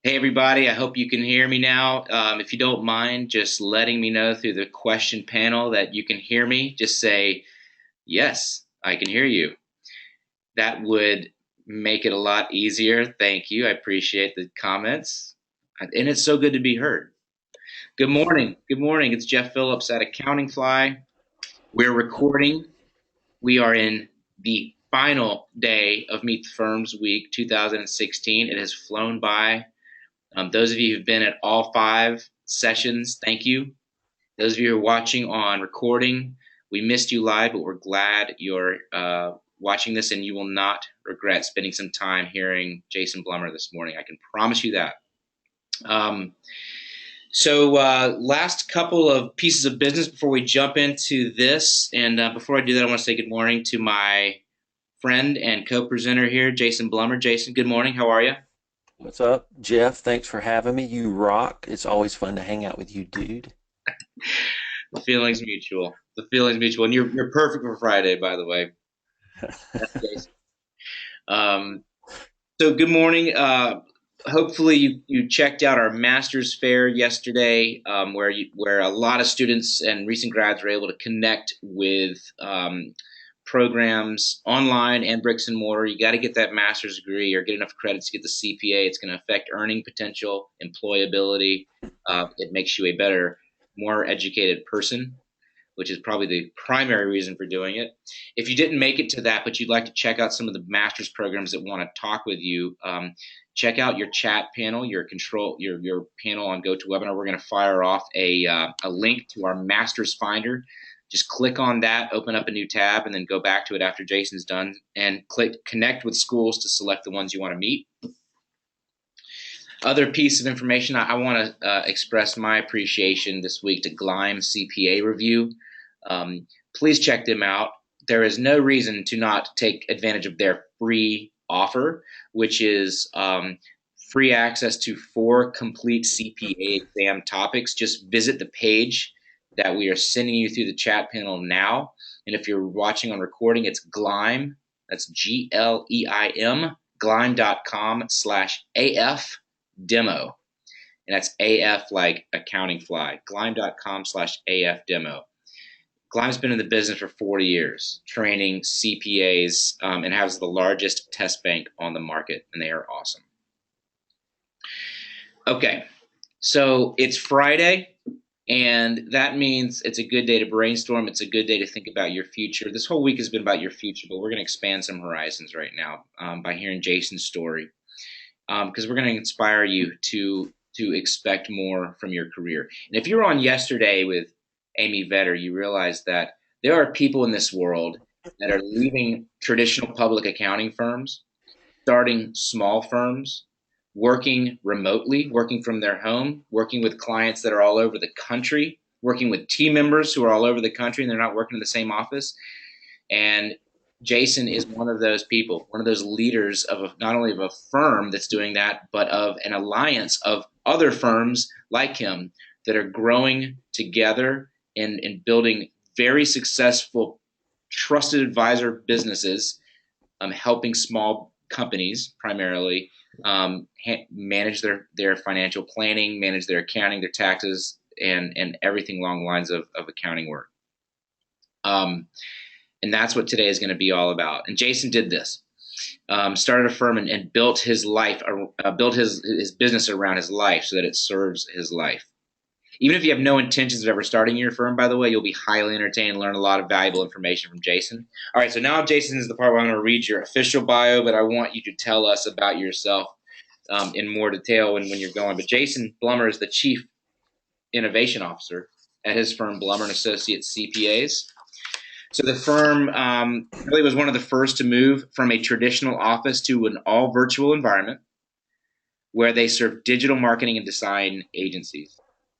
Hey everybody, I hope you can hear me now. If you don't mind just letting me know through the question panel that you can hear me, just say, yes, I can hear you. That would make it a lot easier. Thank you. I appreciate the comments. And it's so good to be heard. Good morning. Good morning. It's Jeff Phillips at Accountingfly. We're recording. We are in the final day of Meet the Firms Week 2016. It has flown by. Those of you who've been at all 5 sessions, thank you. Those of you who are watching on recording, we missed you live, but we're glad you're watching this, and you will not regret spending some time hearing Jason Blumer this morning. I can promise you that. Last couple of pieces of business before we jump into this. And before I do that, I want to say good morning to my friend and co-presenter here, Jason Blumer. Jason, good morning. How are you? What's up, Jeff? Thanks for having me. You rock. It's always fun to hang out with you, dude. The feeling's mutual. The feeling's mutual. And you're perfect for Friday, by the way. That's Jason. Um, so good morning. Hopefully you checked out our Masters Fair yesterday, where a lot of students and recent grads were able to connect with programs online and bricks and mortar. You got to get that master's degree or get enough credits to get the CPA. It's going to affect earning potential, employability. It makes you a better, more educated person, which is probably the primary reason for doing it. If you didn't make it to that, but you'd like to check out some of the master's programs that want to talk with you, check out your chat panel, your panel on GoToWebinar. We're going to fire off a link to our master's finder. Just click on that, open up a new tab, and then go back to it after Jason's done, and click connect with schools to select the ones you want to meet. Other piece of information, I want to express my appreciation this week to Gleim CPA Review. Please check them out. There is no reason to not take advantage of their free offer, which is free access to 4 complete CPA exam topics. Just visit the page that we are sending you through the chat panel now. And if you're watching on recording, it's Gleim. That's Gleim, gleim.com/AF demo. And that's AF like Accountingfly, gleim.com/AF demo. Gleim's been in the business for 40 years, training CPAs, and has the largest test bank on the market, and they are awesome. Okay, so it's Friday, and that means it's a good day to brainstorm. It's a good day to think about your future. This whole week has been about your future, but we're going to expand some horizons right now by hearing Jason's story, because we're going to inspire you to expect more from your career. And if you were on yesterday with Amy Vetter, you realize that there are people in this world that are leaving traditional public accounting firms, starting small firms, working remotely, working from their home, working with clients that are all over the country, working with team members who are all over the country and they're not working in the same office. And Jason is one of those people, one of those leaders of not only of a firm that's doing that, but of an alliance of other firms like him that are growing together and building very successful, trusted advisor businesses, helping small companies primarily manage their financial planning, manage their accounting, their taxes, and everything along the lines of accounting work. And that's what today is going to be all about. And Jason did this, started a firm and built his life, built his business around his life so that it serves his life. Even if you have no intentions of ever starting your firm, by the way, you'll be highly entertained and learn a lot of valuable information from Jason. All right, so now Jason is the part where I'm going to read your official bio, but I want you to tell us about yourself in more detail when you're going. But Jason Blumer is the Chief Innovation Officer at his firm, Blumer and Associates CPAs. So the firm really was one of the first to move from a traditional office to an all virtual environment where they serve digital marketing and design agencies.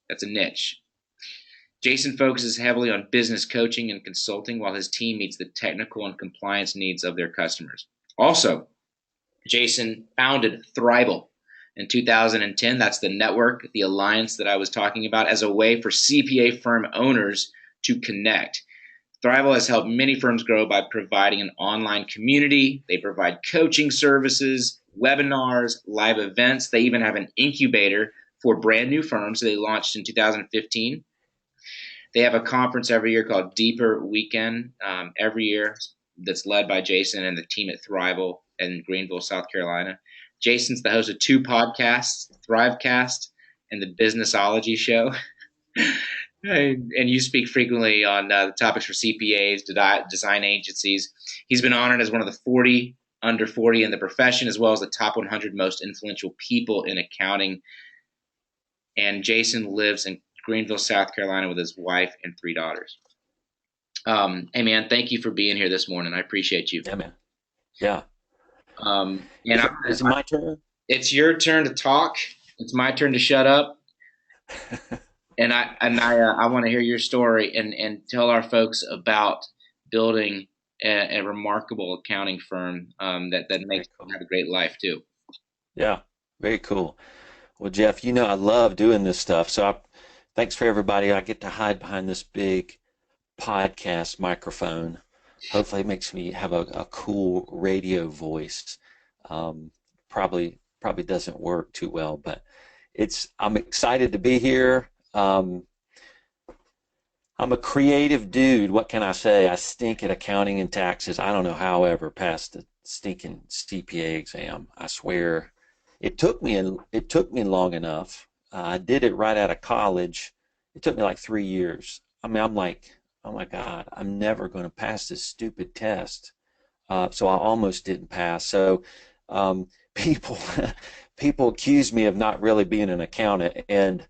That's a niche. Jason focuses heavily on business coaching and consulting while his team meets the technical and compliance needs of their customers. Also, Jason founded Thrival in 2010. That's the network, the alliance that I was talking about, as a way for CPA firm owners to connect. Thrival has helped many firms grow by providing an online community. They provide coaching services, webinars, live events. They even have an incubator for brand new firms they launched in 2015. They have a conference every year called Deeper Weekend every year that's led by Jason and the team at Thrival in Greenville, South Carolina. Jason's the host of two podcasts, Thrivecast and the Businessology Show. And you speak frequently on the topics for CPAs, design agencies. He's been honored as one of the 40 under 40 in the profession, as well as the top 100 most influential people in accounting. And Jason lives in Greenville, South Carolina, with his wife and 3 daughters. Hey man, thank you for being here this morning. I appreciate you. Yeah, man. Yeah. And Is it my turn? it's your turn to talk. It's my turn to shut up. I want to hear your story and tell our folks about building a remarkable accounting firm that Very makes them cool. have a great life too. Yeah, very cool. Well, Jeff, I love doing this stuff. Thanks for everybody. I get to hide behind this big podcast microphone. Hopefully, it makes me have a cool radio voice. Um, probably doesn't work too well, but I'm excited to be here. I'm a creative dude. What can I say? I stink at accounting and taxes. I don't know how I ever passed the stinking CPA exam. I swear, it took me long enough. I did it right out of college. It took me like 3 years. I mean, I'm like, oh my God, I'm never going to pass this stupid test. So I almost didn't pass. So people people accuse me of not really being an accountant, and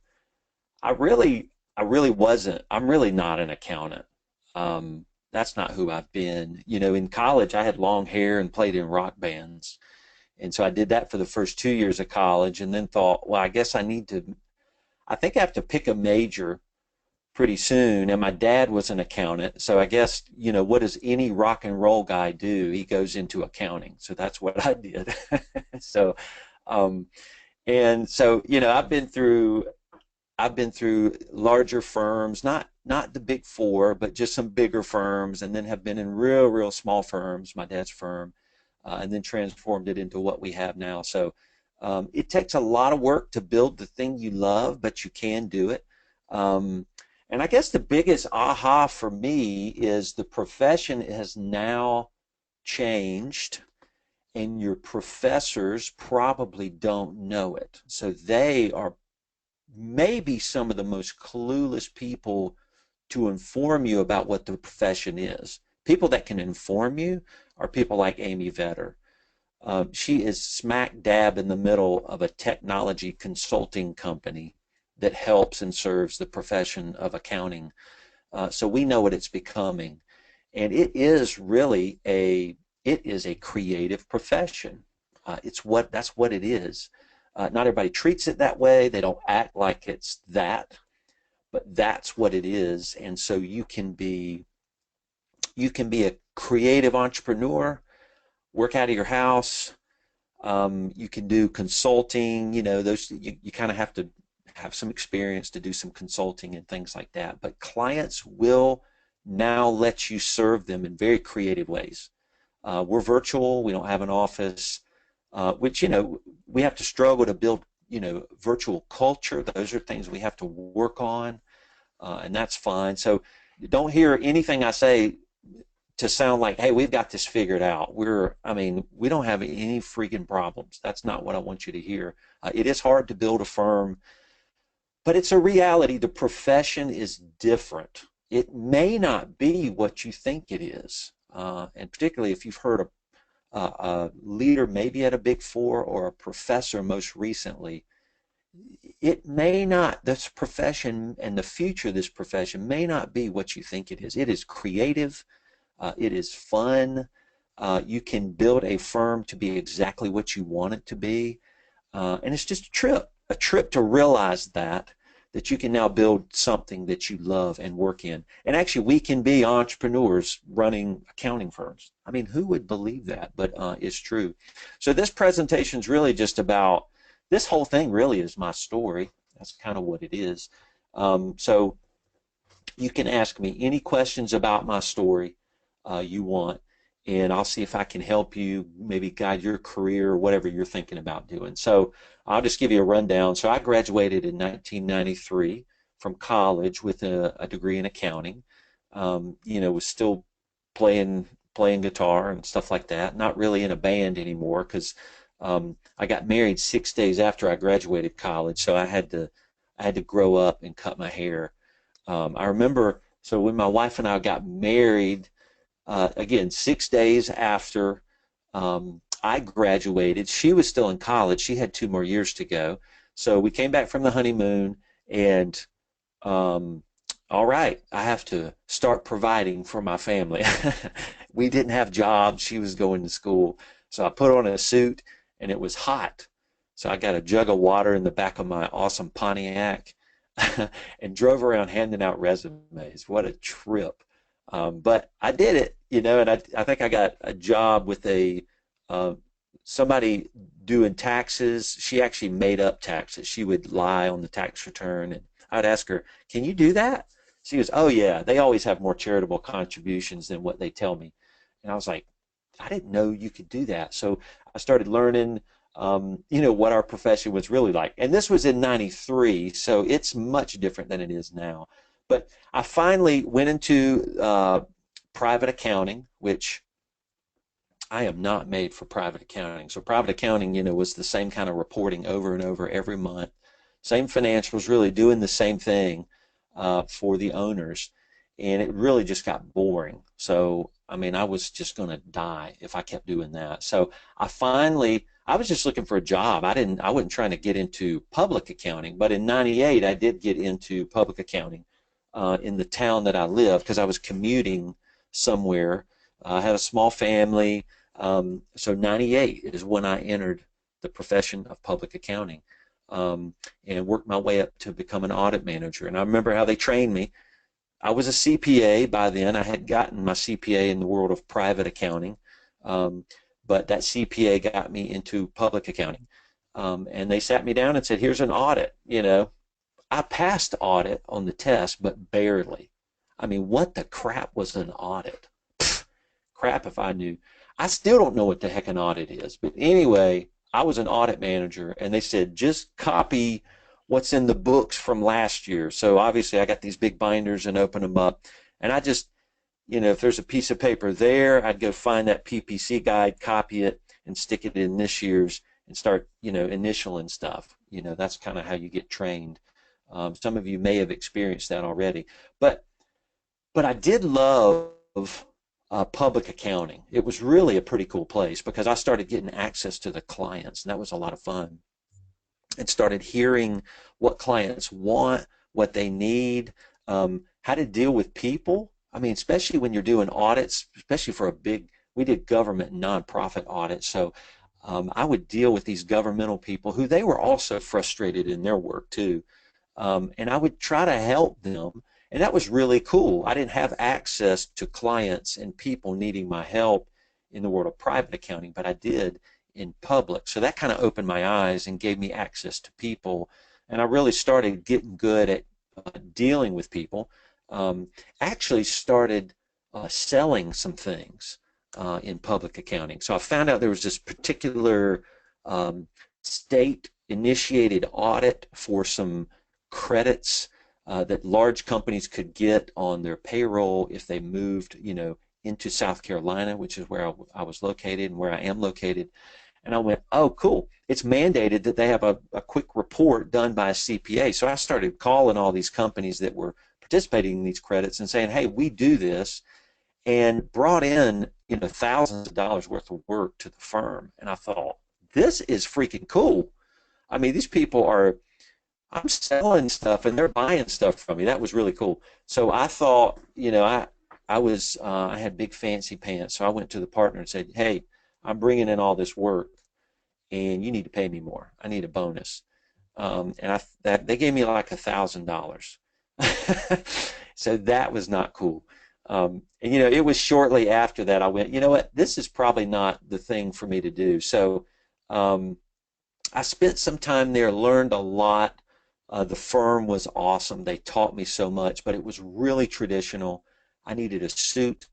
I really, I really wasn't. I'm really not an accountant. That's not who I've been. In college, I had long hair and played in rock bands. And so I did that for the first 2 years of college and then thought, well, I think I have to pick a major pretty soon. And my dad was an accountant. So I guess, what does any rock and roll guy do? He goes into accounting. So that's what I did. So, um, and so, I've been through larger firms, not the big four, but just some bigger firms, and then have been in real small firms, my dad's firm, and then transformed it into what we have now. So it takes a lot of work to build the thing you love, but you can do it. Um, and I guess the biggest aha for me is the profession has now changed, and your professors probably don't know it. So they are maybe some of the most clueless people to inform you about what the profession is. People that can inform you are people like Amy Vetter. She is smack dab in the middle of a technology consulting company that helps and serves the profession of accounting. So we know what it's becoming, and it is a creative profession. That's what it is. Not everybody treats it that way. They don't act like it's that, but that's what it is. And so you can be a creative entrepreneur, work out of your house. You can do consulting. You kind of have to have some experience to do some consulting and things like that. But clients will now let you serve them in very creative ways. We're virtual. We don't have an office, which, we have to struggle to build, virtual culture. Those are things we have to work on, and that's fine. So don't hear anything I say to sound like, hey, we've got this figured out. We don't have any freaking problems. That's not what I want you to hear. It is hard to build a firm, but it's a reality. The profession is different. It may not be what you think it is. And particularly if you've heard a leader maybe at a big four or a professor most recently, it may not, this profession and the future of this profession may not be what you think it is. It is creative. It is fun. You can build a firm to be exactly what you want it to be. And it's just a trip to realize that you can now build something that you love and work in. And actually, we can be entrepreneurs running accounting firms. I mean, who would believe that? But it's true. So this presentation is really just about, this whole thing really is my story. That's kind of what it is. So you can ask me any questions about my story you want. and I'll see if I can help you, maybe guide your career or whatever you're thinking about doing. So I'll just give you a rundown. So I graduated in 1993 from college with a degree in accounting. Was still playing playing guitar and stuff like that. Not really in a band anymore because I got married 6 days after I graduated college, so I had to grow up and cut my hair. I remember, so when my wife and I got married, again, 6 days after I graduated, she was still in college. She had 2 more years to go. So we came back from the honeymoon, and um, all right, I have to start providing for my family. We didn't have jobs. She was going to school. So I put on a suit, and it was hot. So I got a jug of water in the back of my awesome Pontiac and drove around handing out resumes. What a trip. But I did it, and I think I got a job with uh, somebody doing taxes. She actually made up taxes. She would lie on the tax return, and I'd ask her, "Can you do that?" She goes, "Oh yeah, they always have more charitable contributions than what they tell me." And I was like, "I didn't know you could do that." So I started learning, what our profession was really like. And this was in '93, so it's much different than it is now. But I finally went into private accounting, which I am not made for private accounting. So private accounting, was the same kind of reporting over and over every month, same financials, really doing the same thing for the owners, and it really just got boring. So I mean, I was just going to die if I kept doing that. So I was just looking for a job. I wasn't trying to get into public accounting, but in '98 I did get into public accounting in the town that I lived because I was commuting somewhere. I had a small family. So '98 is when I entered the profession of public accounting, and worked my way up to become an audit manager. And I remember how they trained me. I was a CPA by then. I had gotten my CPA in the world of private accounting, um, but that CPA got me into public accounting. And they sat me down and said, "Here's an audit." I passed audit on the test, but barely. I mean, what the crap was an audit? Crap if I knew. I still don't know what the heck an audit is. But anyway, I was an audit manager, and they said, just copy what's in the books from last year. So obviously, I got these big binders and open them up. And I just, if there's a piece of paper there, I'd go find that PPC guide, copy it, and stick it in this year's and start, initialing stuff. That's kind of how you get trained. Some of you may have experienced that already. But I did love public accounting. It was really a pretty cool place because I started getting access to the clients, and that was a lot of fun. And started hearing what clients want, what they need, how to deal with people. I mean, especially when you're doing audits, especially for we did government and nonprofit audits. So I would deal with these governmental people who they were also frustrated in their work too. And I would try to help them. And that was really cool. I didn't have access to clients and people needing my help in the world of private accounting, but I did in public. So that kind of opened my eyes and gave me access to people. And I really started getting good at dealing with people. Actually started selling some things in public accounting. So I found out there was this particular state initiated audit for some credits that large companies could get on their payroll if they moved, into South Carolina, which is where I was located and where I am located. And I went, oh, cool. It's mandated that they have a quick report done by a CPA. So I started calling all these companies that were participating in these credits and saying, hey, we do this, and brought in, thousands of dollars worth of work to the firm. And I thought, this is freaking cool. I mean, these people are I'm selling stuff and they're buying stuff from me. That was really cool. So I thought, I had big fancy pants. So I went to the partner and said, hey, I'm bringing in all this work and you need to pay me more. I need a bonus. And they gave me like $1,000. So that was not cool. And it was shortly after that I went, you know what, this is probably not the thing for me to do. So um, I spent some time there, learned a lot. The firm was awesome. They taught me so much, but it was really traditional. I needed a suit.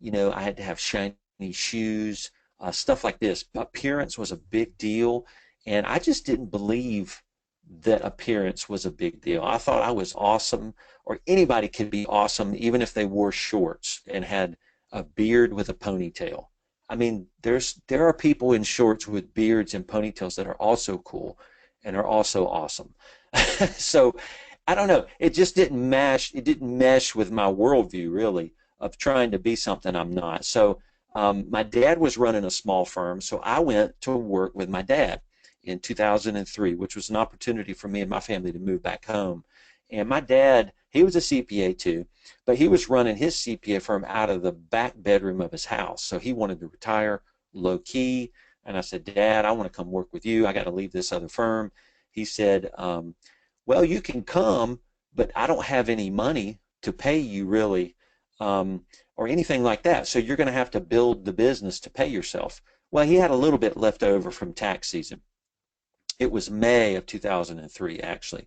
I had to have shiny any shoes, stuff like this. Appearance was a big deal, and I just didn't believe that appearance was a big deal. I thought I was awesome, or anybody could be awesome, even if they wore shorts and had a beard with a ponytail. I mean, there are people in shorts with beards and ponytails that are also cool and are also awesome. So I don't know. It just didn't mesh. It didn't mesh with my worldview, really, of trying to be something I'm not. So my dad was running a small firm, so I went to work with my dad in 2003, which was an opportunity for me and my family to move back home. And my dad, he was a CPA too, but he was running his CPA firm out of the back bedroom of his house. So he wanted to retire low key. And I said, Dad, I want to come work with you. I got to leave this other firm. He said, well, you can come, but I don't have any money to pay you really, or anything like that. So you're going to have to build the business to pay yourself. Well, he had a little bit left over from tax season. It was May of 2003, actually.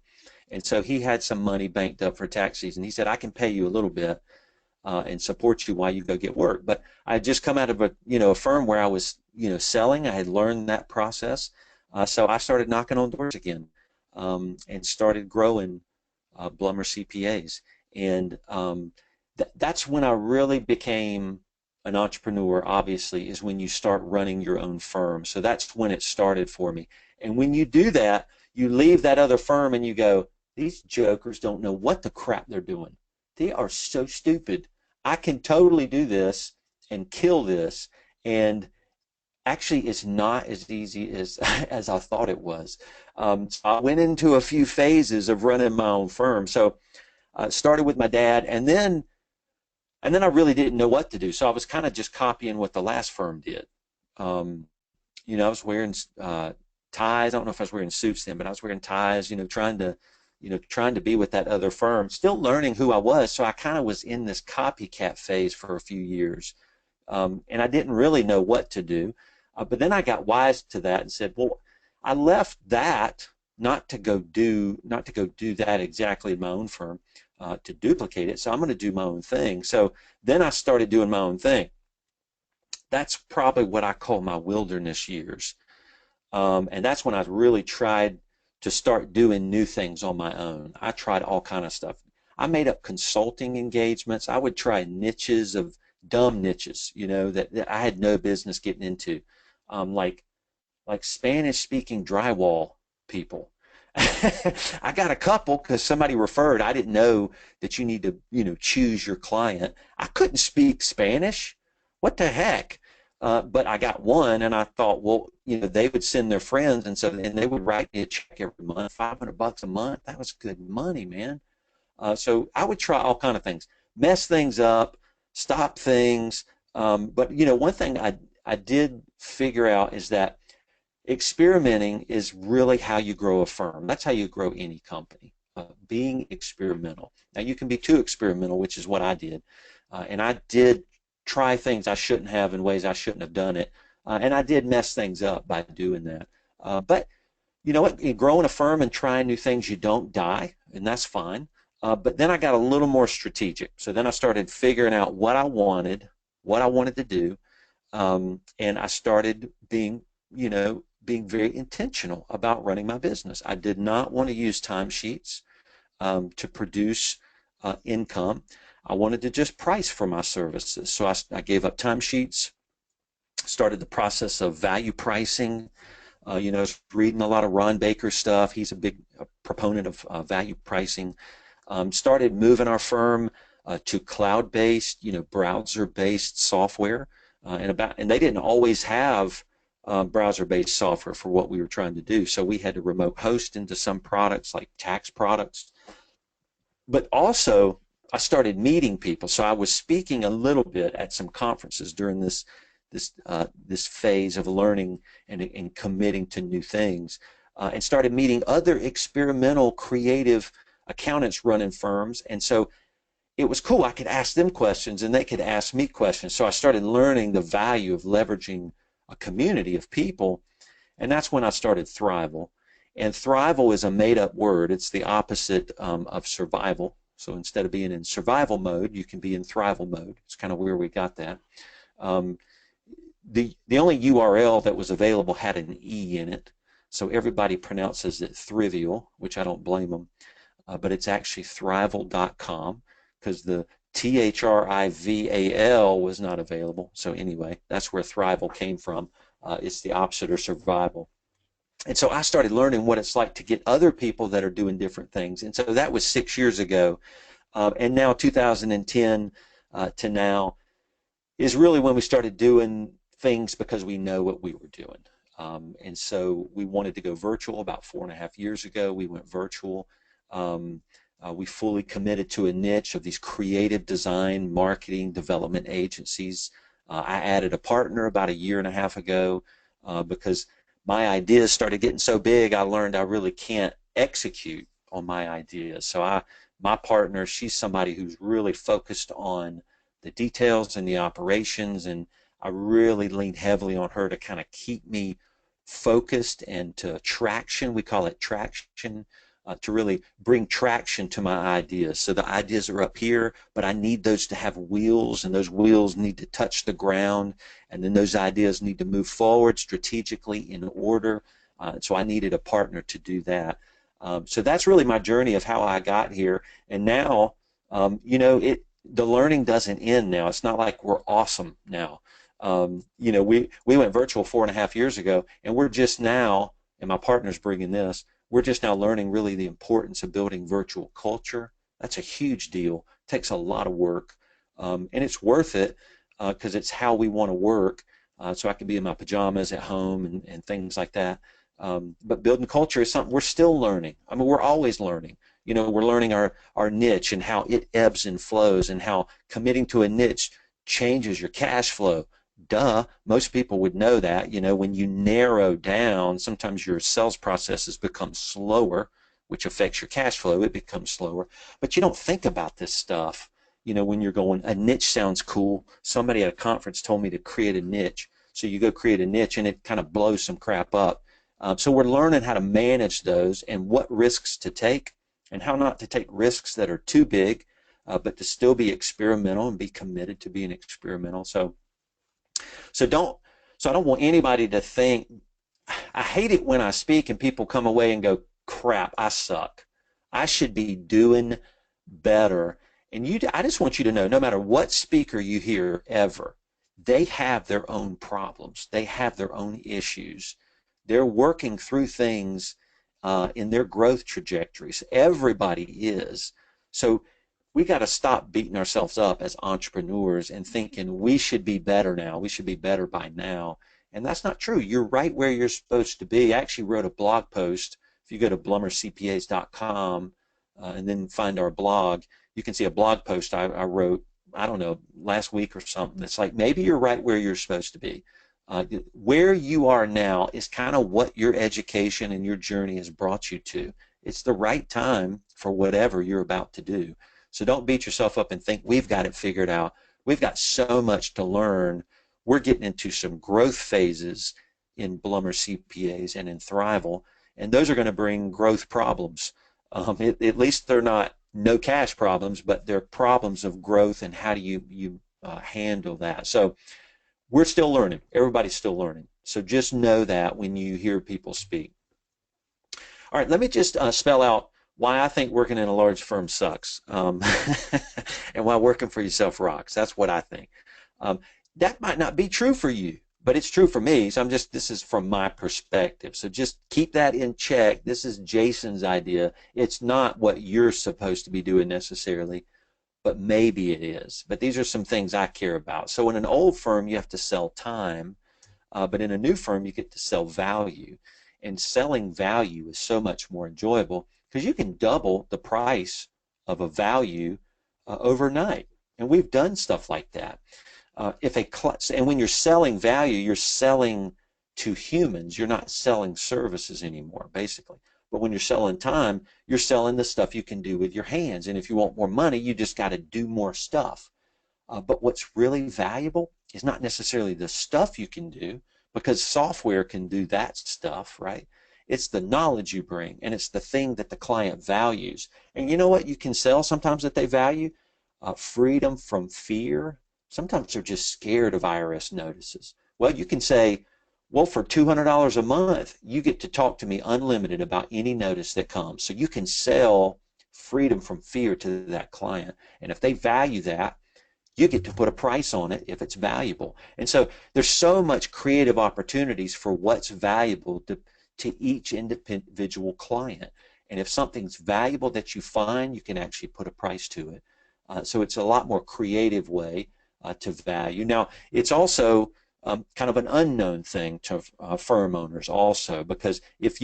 And so he had some money banked up for tax season. He said, I can pay you a little bit and support you while you go get work. But I had just come out of a firm where I was, selling. I had learned that process. So I started knocking on doors again and started growing Blumer CPAs. And that's when I really became an entrepreneur, obviously, is when you start running your own firm. So that's when it started for me. And when you do that, you leave that other firm and you go, these jokers don't know what the crap they're doing. They are so stupid. I can totally do this and kill this. And actually, it's not as easy as as I thought it was. So I went into a few phases of running my own firm. So I started with my dad, and then I really didn't know what to do. So I was kind of just copying what the last firm did. Um, I was wearing ties. I don't know if I was wearing suits then, but I was wearing ties. Trying to be with that other firm. Still learning who I was. So I kind of was in this copycat phase for a few years, and I didn't really know what to do. But then I got wise to that and said, well, I left that not to go do that exactly in my own firm, to duplicate it. So I'm going to do my own thing. So then I started doing my own thing. That's probably what I call my wilderness years. And that's when I really tried to start doing new things on my own. I tried all kind of stuff. I made up consulting engagements. I would try niches of dumb niches, that I had no business getting into, like Spanish speaking drywall people. I got a couple because somebody referred. I didn't know that you need to, choose your client. I couldn't speak Spanish. What the heck? But I got one, and I thought, well, they would send their friends, and they would write me a check every month, $500 a month. That was good money, man. So I would try all kind of things, mess things up, stop things. But one thing I did figure out is that experimenting is really how you grow a firm. That's how you grow any company. Being experimental. Now you can be too experimental, which is what I did, and I did try things I shouldn't have in ways I shouldn't have done it, and I did mess things up by doing that. But you know what? In growing a firm and trying new things, you don't die, and that's fine. But then I got a little more strategic. So then I started figuring out what I wanted to do, and I started being very intentional about running my business. I did not want to use timesheets to produce income. I wanted to just price for my services. So I gave up timesheets, started the process of value pricing. I was reading a lot of Ron Baker stuff. He's a big proponent of value pricing. Started moving our firm to cloud-based, browser-based software. And they didn't always have browser-based software for what we were trying to do. So we had to remote host into some products like tax products. But also, I started meeting people. So I was speaking a little bit at some conferences during this phase of learning and committing to new things, and started meeting other experimental, creative accountants running firms. And so it was cool. I could ask them questions and they could ask me questions. So I started learning the value of leveraging a community of people, and that's when I started Thrival. And Thrival is a made-up word. It's the opposite of survival. So instead of being in survival mode, you can be in Thrival mode. It's kind of where we got that. Um, the only URL that was available had an E in it, so everybody pronounces it Thrivial, which I don't blame them. But it's actually thrival.com because the THRIVAL was not available. So anyway, that's where Thrival came from. It's the opposite of survival. And so I started learning what it's like to get other people that are doing different things. And so that was 6 years ago. And now 2010 to now is really when we started doing things because we know what we were doing. And so we wanted to go virtual about 4.5 years ago. We went virtual. We fully committed to a niche of these creative design, marketing, development agencies. I added a partner about a year and a half ago because my ideas started getting so big, I learned I really can't execute on my ideas. So my partner, she's somebody who's really focused on the details and the operations, and I really lean heavily on her to kind of keep me focused and to traction. We call it traction. To really bring traction to my ideas. So the ideas are up here, but I need those to have wheels, and those wheels need to touch the ground, and then those ideas need to move forward strategically in order. So I needed a partner to do that. So that's really my journey of how I got here. And now, the learning doesn't end now. It's not like we're awesome now. We went virtual 4.5 years ago, and we're just now, and my partner's bringing this, we're just now learning really the importance of building virtual culture. That's a huge deal. It takes a lot of work, and it's worth it because it's how we want to work. So I can be in my pajamas at home and things like that. But building culture is something we're still learning. I mean, we're always learning. We're learning our niche and how it ebbs and flows, and how committing to a niche changes your cash flow. Duh, most people would know that. When you narrow down, sometimes your sales processes become slower, which affects your cash flow. It becomes slower, but you don't think about this stuff. When you're going, a niche sounds cool. Somebody at a conference told me to create a niche. So you go create a niche and it kind of blows some crap up. So we're learning how to manage those and what risks to take and how not to take risks that are too big, but to still be experimental and be committed to being experimental. So don't so I don't want anybody to think. I hate it when I speak and people come away and go, crap, I suck. I should be doing better. And I just want you to know, no matter what speaker you hear ever, they have their own problems. They have their own issues. They're working through things in their growth trajectories. Everybody is. So we got to stop beating ourselves up as entrepreneurs and thinking we should be better now. We should be better by now. And that's not true. You're right where you're supposed to be. I actually wrote a blog post. If you go to blummercpas.com and then find our blog, you can see a blog post I wrote, I don't know, last week or something. It's like, maybe you're right where you're supposed to be. Where you are now is kind of what your education and your journey has brought you to. It's the right time for whatever you're about to do. So don't beat yourself up and think we've got it figured out. We've got so much to learn. We're getting into some growth phases in Blumer CPAs and in Thrival, and those are going to bring growth problems. At least they're not no cash problems, but they're problems of growth and how do you handle that. So we're still learning. Everybody's still learning. So just know that when you hear people speak. All right, let me just spell out why I think working in a large firm sucks, and why working for yourself rocks. That's what I think. Um, that might not be true for you, but it's true for me. So this is from my perspective. So just keep that in check. This is Jason's idea. It's not what you're supposed to be doing necessarily, but maybe it is. But these are some things I care about. So in an old firm, you have to sell time, but in a new firm, you get to sell value. And selling value is so much more enjoyable because you can double the price of a value overnight. And we've done stuff like that. And when you're selling value, you're selling to humans. You're not selling services anymore, basically. But when you're selling time, you're selling the stuff you can do with your hands. And if you want more money, you just got to do more stuff. But what's really valuable is not necessarily the stuff you can do, because software can do that stuff, right? It's the knowledge you bring, and it's the thing that the client values. And you know what you can sell sometimes that they value? Freedom from fear. Sometimes they're just scared of IRS notices. Well, you can say, well, for $200 a month, you get to talk to me unlimited about any notice that comes. So you can sell freedom from fear to that client. And if they value that, you get to put a price on it if it's valuable. And so there's so much creative opportunities for what's valuable to each individual client. And if something's valuable that you find, you can actually put a price to it. So it's a lot more creative way to value. Now, it's also kind of an unknown thing to firm owners also, because if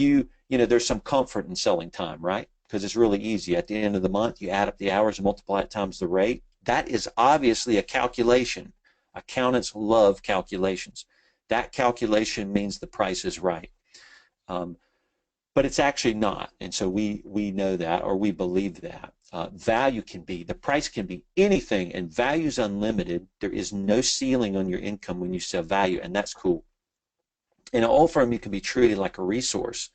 there's some comfort in selling time, right? Because it's really easy. At the end of the month, you add up the hours and multiply it times the rate. That is obviously a calculation. Accountants love calculations. That calculation means the price is right. Um, but it's actually not. And so we know that, or we believe that. Value can be, the price can be anything, and value is unlimited. There is no ceiling on your income when you sell value, and that's cool. In an old firm, you can be treated like a resource.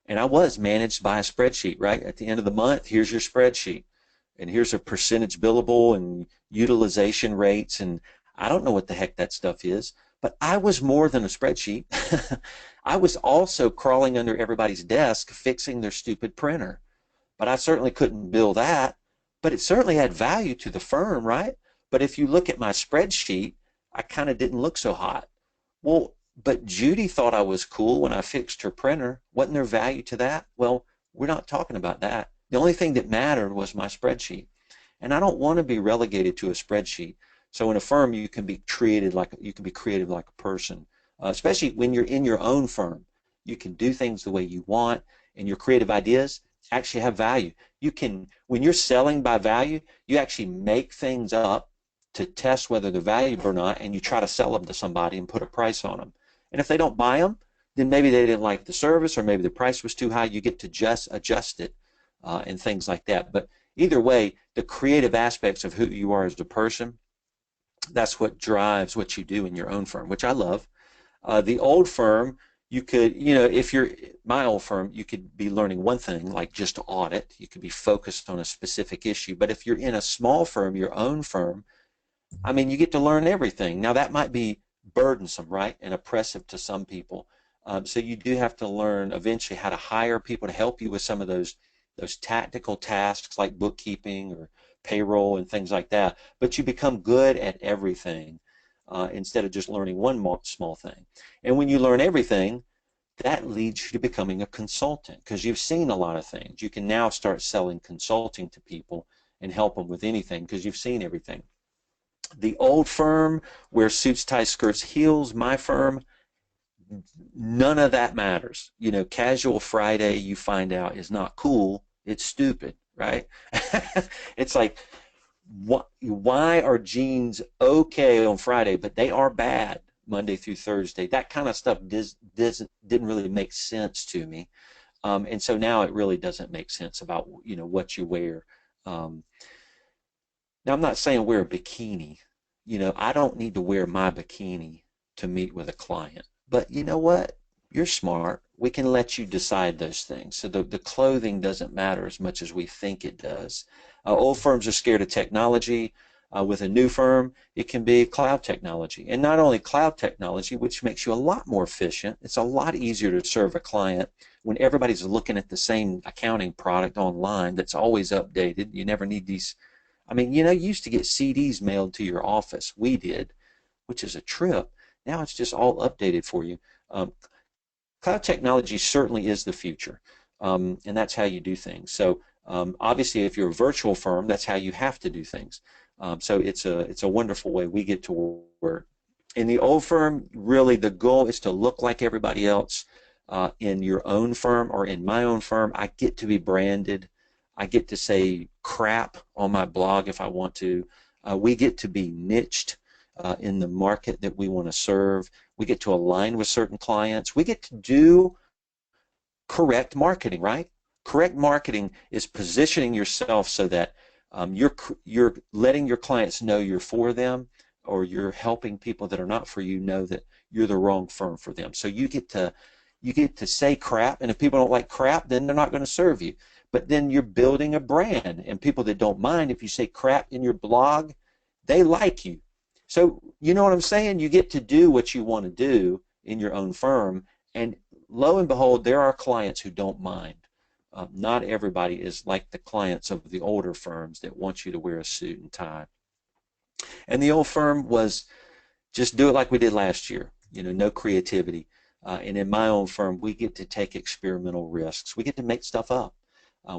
And I was managed by a spreadsheet, right? At the end of the month, here's your spreadsheet. And here's a percentage billable and utilization rates. And I don't know what the heck that stuff is, but I was more than a spreadsheet. I was also crawling under everybody's desk fixing their stupid printer. But I certainly couldn't bill that. But it certainly had value to the firm, right? But if you look at my spreadsheet, I kind of didn't look so hot. Well, but Judy thought I was cool when I fixed her printer. Wasn't there value to that? Well, we're not talking about that. The only thing that mattered was my spreadsheet. And I don't want to be relegated to a spreadsheet. So in a firm, you can be creative like a person, especially when you're in your own firm. You can do things the way you want, and your creative ideas actually have value. When you're selling by value, you actually make things up to test whether they're valuable or not, and you try to sell them to somebody and put a price on them. And if they don't buy them, then maybe they didn't like the service, or maybe the price was too high. You get to just adjust it and things like that. But either way, the creative aspects of who you are as a person, that's what drives what you do in your own firm, which I love. The old firm, you could, if you're my old firm, you could be learning one thing, like just to audit. You could be focused on a specific issue. But if you're in a small firm, your own firm, I mean, you get to learn everything. Now, that might be burdensome, right, and oppressive to some people. So you do have to learn eventually how to hire people to help you with some of those tactical tasks like bookkeeping or payroll and things like that. But you become good at everything instead of just learning one small thing. And when you learn everything, that leads you to becoming a consultant because you've seen a lot of things. You can now start selling consulting to people and help them with anything because you've seen everything. The old firm where suits, ties, skirts, heels, my firm, none of that matters. Casual Friday, you find out, is not cool. It's stupid, right? It's like, why are jeans okay on Friday, but they are bad Monday through Thursday? That kind of stuff didn't really make sense to me. And so now it really doesn't make sense about, what you wear. Now, I'm not saying wear a bikini. I don't need to wear my bikini to meet with a client. But you know what? You're smart. We can let you decide those things. So the clothing doesn't matter as much as we think it does. Old firms are scared of technology. With a new firm, it can be cloud technology. And not only cloud technology, which makes you a lot more efficient. It's a lot easier to serve a client when everybody's looking at the same accounting product online that's always updated. You never need these. I mean, you used to get CDs mailed to your office. We did, which is a trip. Now it's just all updated for you. Cloud technology certainly is the future, and that's how you do things. So obviously, if you're a virtual firm, that's how you have to do things. So it's a wonderful way we get to work. In the old firm, really the goal is to look like everybody else. In your own firm or in my own firm, I get to be branded. I get to say crap on my blog if I want to. We get to be niched in the market that we want to serve. We get to align with certain clients. We get to do correct marketing, right? Correct marketing is positioning yourself so that you're letting your clients know you're for them, or you're helping people that are not for you know that you're the wrong firm for them. So you get to say crap, and if people don't like crap, then they're not going to serve you. But then you're building a brand, and people that don't mind if you say crap in your blog, they like you. So you know what I'm saying? You get to do what you want to do in your own firm, and lo and behold, there are clients who don't mind. Not everybody is like the clients of the older firms that want you to wear a suit and tie. And the old firm was just do it like we did last year. You know, no creativity. And in my own firm, we get to take experimental risks. We get to make stuff up.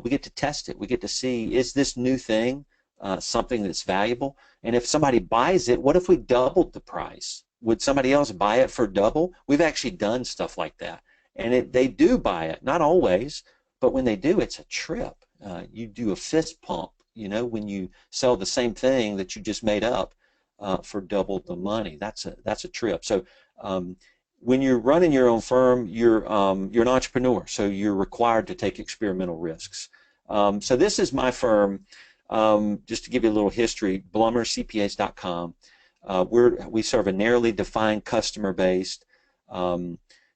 We get to test it. We get to see, is this new thing something that's valuable? And if somebody buys it, what if we doubled the price? Would somebody else buy it for double? We've actually done stuff like that. And they do buy it, not always, but when they do, it's a trip. You do a fist pump, you know, when you sell the same thing that you just made up for double the money. That's a trip. So when you're running your own firm, you're an entrepreneur, so you're required to take experimental risks. So this is my firm. Just to give you a little history, BlumerCPAs.com. We serve a narrowly defined customer base.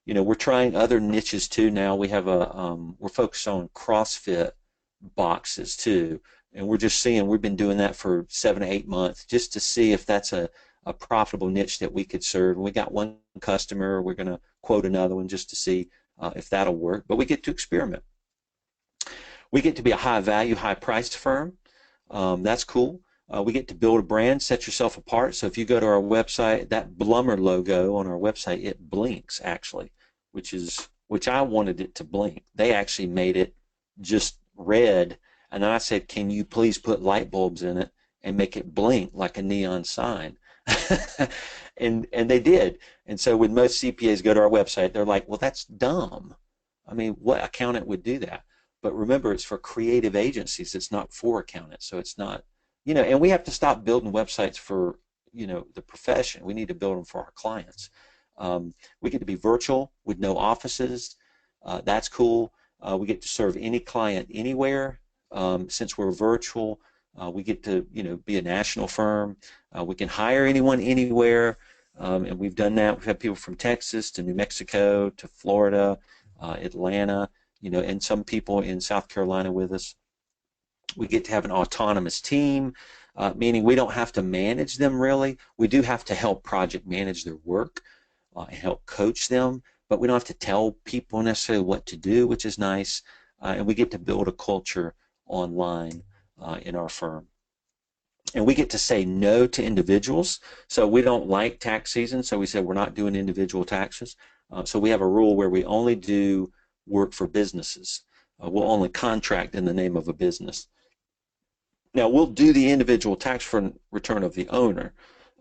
You know, we're trying other niches too now. We're focused on CrossFit boxes too, and we've been doing that for 7 to 8 months just to see if that's a profitable niche that we could serve. And we got one customer. We're going to quote another one just to see if that'll work. But we get to experiment. We get to be a high value, high priced firm. That's cool. We get to build a brand, set yourself apart. So if you go to our website, that Blumer logo on our website, it blinks actually, which I wanted it to blink. They actually made it just red. And then I said, can you please put light bulbs in it and make it blink like a neon sign? and they did. And so when most CPAs go to our website, they're like, well, that's dumb. I mean, what accountant would do that? But remember, it's for creative agencies. It's not for accountants. So it's not, you know, and we have to stop building websites for, you know, the profession. We need to build them for our clients. We get to be virtual with no offices. That's cool. We get to serve any client anywhere. Since we're virtual, we get to, you know, be a national firm. We can hire anyone anywhere, and we've done that. We've had people from Texas to New Mexico to Florida, Atlanta, you know, and some people in South Carolina with us. We get to have an autonomous team, meaning we don't have to manage them really. We do have to help project manage their work and help coach them, but we don't have to tell people necessarily what to do, which is nice. And we get to build a culture online in our firm. And we get to say no to individuals. So we don't like tax season, so we said we're not doing individual taxes. So we have a rule where we only do work for businesses. We'll only contract in the name of a business. Now, we'll do the individual tax return of the owner,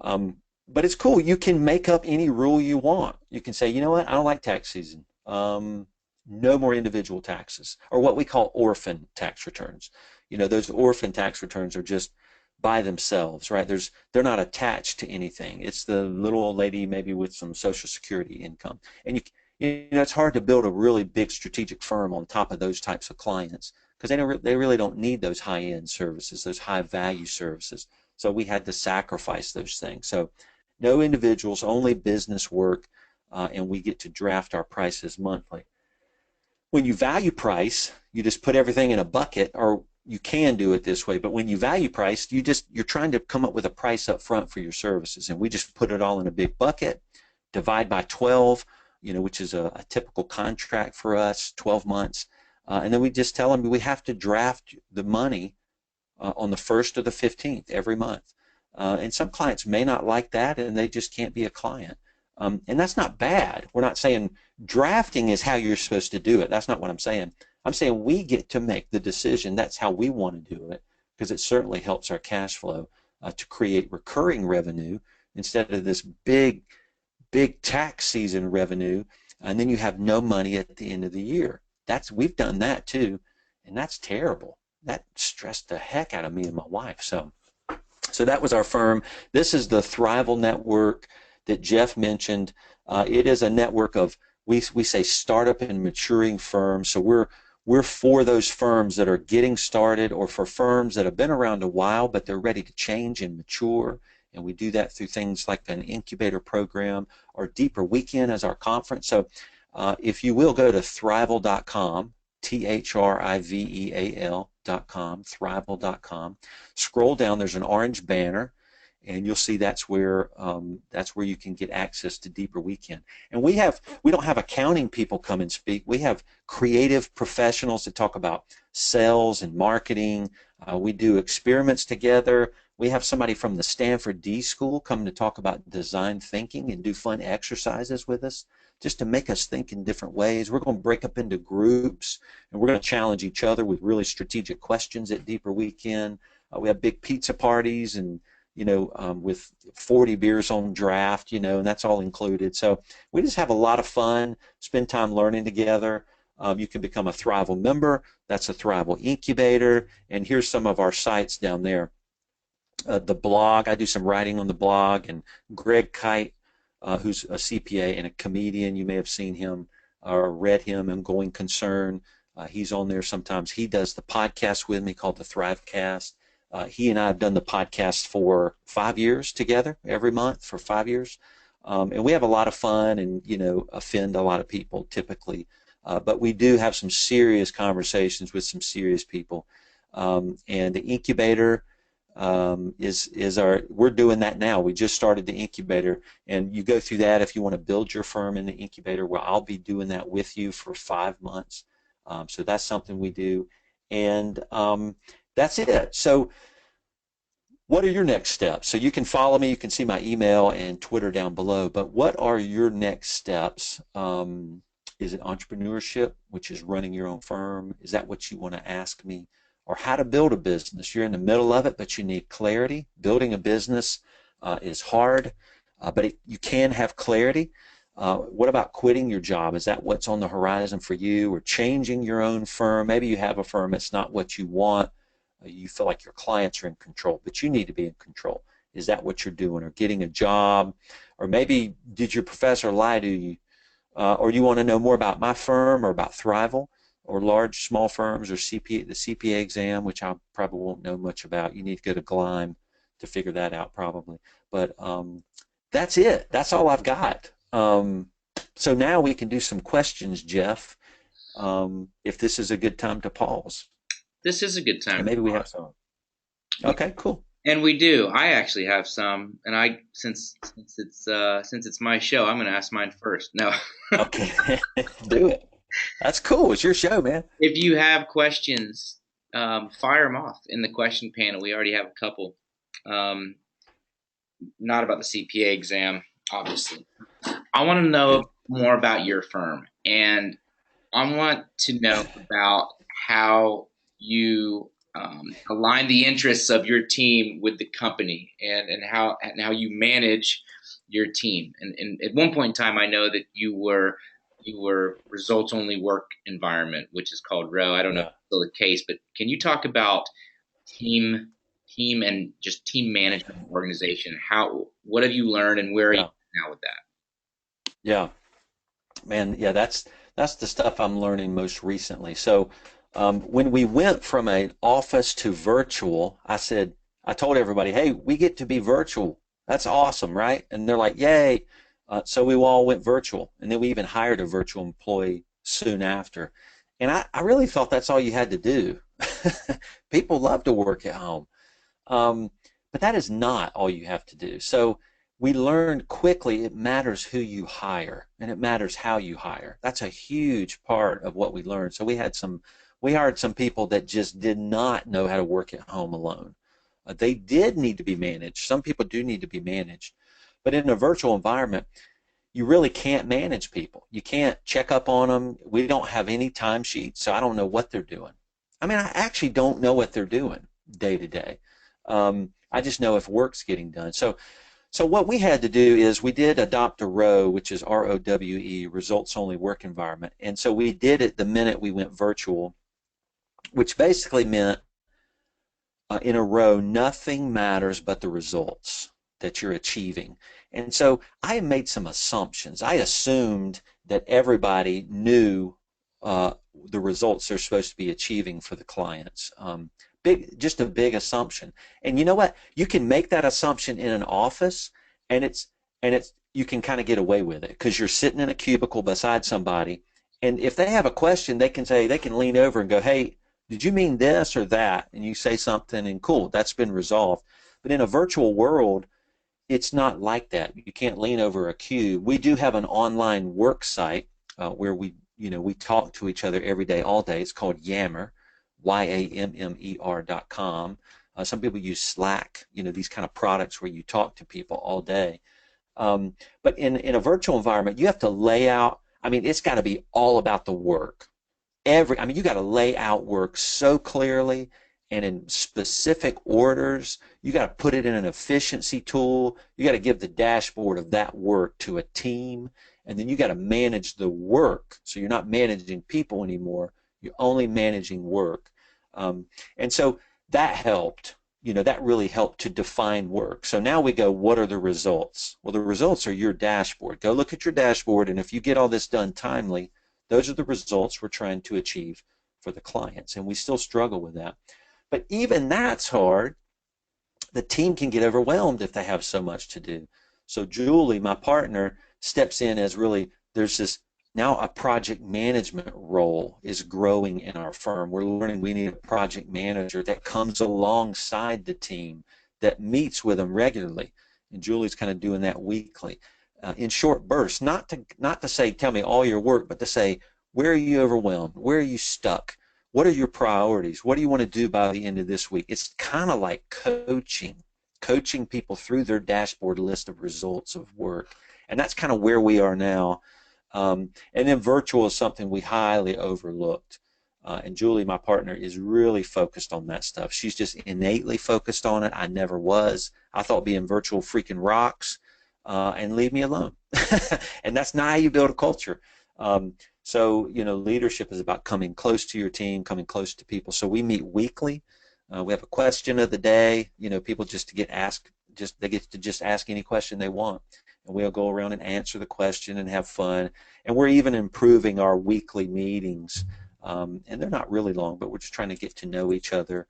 but it's cool. You can make up any rule you want. You can say, you know what, I don't like tax season. No more individual taxes, or what we call orphan tax returns. You know, those orphan tax returns are just by themselves, right? They're not attached to anything. It's the little old lady maybe with some Social Security income. And you know, it's hard to build a really big strategic firm on top of those types of clients because they really don't need those high-end services, those high-value services. So we had to sacrifice those things. So no individuals, only business work, and we get to draft our prices monthly. When you value price, you just put everything in a bucket, or you can do it this way, but when you value price, you're trying to come up with a price up front for your services, and we just put it all in a big bucket, divide by 12, you know, which is a typical contract for us, 12 months, and then we just tell them we have to draft the money on the 1st or the 15th every month. And some clients may not like that, and they just can't be a client. And that's not bad. We're not saying drafting is how you're supposed to do it. That's not what I'm saying. I'm saying we get to make the decision. That's how we want to do it, because it certainly helps our cash flow to create recurring revenue instead of this big tax season revenue, and then you have no money at the end of the year. We've done that too, and that's terrible. That stressed the heck out of me and my wife. So that was our firm. This is the Thrival Network that Jeff mentioned. It is a network of, we say, startup and maturing firms. So we're for those firms that are getting started, or for firms that have been around a while but they're ready to change and mature. And we do that through things like an incubator program or Deeper Weekend as our conference. So if you will go to thrival.com, thriveal.com, thrival.com. Scroll down, there's an orange banner, and you'll see that's where you can get access to deeper weekend. And we don't have accounting people come and speak. We have creative professionals that talk about sales and marketing. We do experiments together. We have somebody from the Stanford D School come to talk about design thinking and do fun exercises with us just to make us think in different ways. We're going to break up into groups, and we're going to challenge each other with really strategic questions at Deeper Weekend. We have big pizza parties and with 40 beers on draft, and that's all included. So we just have a lot of fun, spend time learning together. You can become a Thrival member. That's a Thrival incubator. And here's some of our sites down there. The blog, I do some writing on the blog, and Greg Kite, who's a CPA and a comedian, you may have seen him or read him in Going Concern. He's on there sometimes. He does the podcast with me called the Thrivecast. He and I have done the podcast for 5 years together, every month for 5 years. And we have a lot of fun and, offend a lot of people typically. But we do have some serious conversations with some serious people. And the incubator we're doing that now. We just started the incubator, and you go through that if you want to build your firm in the incubator. Well, I'll be doing that with you for 5 months. So that's something we do. And that's it. So what are your next steps? So you can follow me. You can see my email and Twitter down below. But what are your next steps? Is it entrepreneurship, which is running your own firm? Is that what you want to ask me? Or how to build a business? You're in the middle of it, but you need clarity. Building a business is hard, but you can have clarity. What about quitting your job? Is that what's on the horizon for you? Or changing your own firm? Maybe you have a firm that's not what you want. You feel like your clients are in control, but you need to be in control. Is that what you're doing? Or getting a job? Or maybe did your professor lie to you? Or you want to know more about my firm or about Thrival, or large, small firms, or the CPA exam, which I probably won't know much about. You need to go to Gleim to figure that out probably. But that's it. That's all I've got. So now we can do some questions, Jeff, if this is a good time to pause. This is a good time. And maybe we have some. Okay, cool. And we do. I actually have some, and since it's my show, I'm going to ask mine first. No. Okay, do it. That's cool. It's your show, man. If you have questions, fire them off in the question panel. We already have a couple. Not about the CPA exam, obviously. I want to know more about your firm, and I want to know about how you align the interests of your team with the company, and how you manage your team. And at one point in time, I know that you were results only work environment, which is called ROW. I don't know if it's still the case, but can you talk about team and just team management and organization? What have you learned, and where are you now with that? Yeah, man. Yeah, that's the stuff I'm learning most recently. So when we went from an office to virtual, I told everybody, hey, we get to be virtual. That's awesome, right? And they're like, yay. So we all went virtual, and then we even hired a virtual employee soon after. And I really thought that's all you had to do. People love to work at home. But that is not all you have to do. So we learned quickly it matters who you hire, and it matters how you hire. That's a huge part of what we learned. So we hired some people that just did not know how to work at home alone. They did need to be managed. Some people do need to be managed. But in a virtual environment, you really can't manage people. You can't check up on them. We don't have any timesheets, so I don't know what they're doing. I mean, I actually don't know what they're doing day to day. I just know if work's getting done. So what we had to do is we did adopt a ROWE, which is ROWE, results only work environment. And so we did it the minute we went virtual, which basically meant in a ROWE, nothing matters but the results that you're achieving. And so I made some assumptions. I assumed that everybody knew the results they're supposed to be achieving for the clients. Just a big assumption. And you know what? You can make that assumption in an office, and you can kind of get away with it because you're sitting in a cubicle beside somebody, and if they have a question, they can lean over and go, "Hey, did you mean this or that?" And you say something, and cool, that's been resolved. But in a virtual world, it's not like that. You can't lean over a cube. We do have an online work site where we talk to each other every day, all day. It's called Yammer, YAMMER.com. Some people use Slack, these kind of products where you talk to people all day. But in a virtual environment, you have to lay out, it's got to be all about the work. You got to lay out work so clearly and in specific orders. You got to put it in an efficiency tool. You got to give the dashboard of that work to a team, and then you got to manage the work. So you're not managing people anymore. You're only managing work. And so that helped. That really helped to define work. So now we go, what are the results? Well, the results are your dashboard. Go look at your dashboard, and if you get all this done timely, those are the results we're trying to achieve for the clients. And we still struggle with that. But even that's hard. The team can get overwhelmed if they have so much to do. So Julie, my partner, steps in as really, there's this now a project management role is growing in our firm. We're learning we need a project manager that comes alongside the team, that meets with them regularly. And Julie's kind of doing that weekly. In short bursts, not to say, tell me all your work, but to say, where are you overwhelmed? Where are you stuck? What are your priorities? What do you want to do by the end of this week? It's kind of like coaching people through their dashboard list of results of work. And that's kind of where we are now. And then virtual is something we highly overlooked. And Julie, my partner, is really focused on that stuff. She's just innately focused on it. I never was. I thought being virtual freaking rocks. And leave me alone. And that's not how you build a culture. So, leadership is about coming close to your team, coming close to people. So we meet weekly. We have a question of the day. People they get to just ask any question they want. And we'll go around and answer the question and have fun. And we're even improving our weekly meetings. And they're not really long, but we're just trying to get to know each other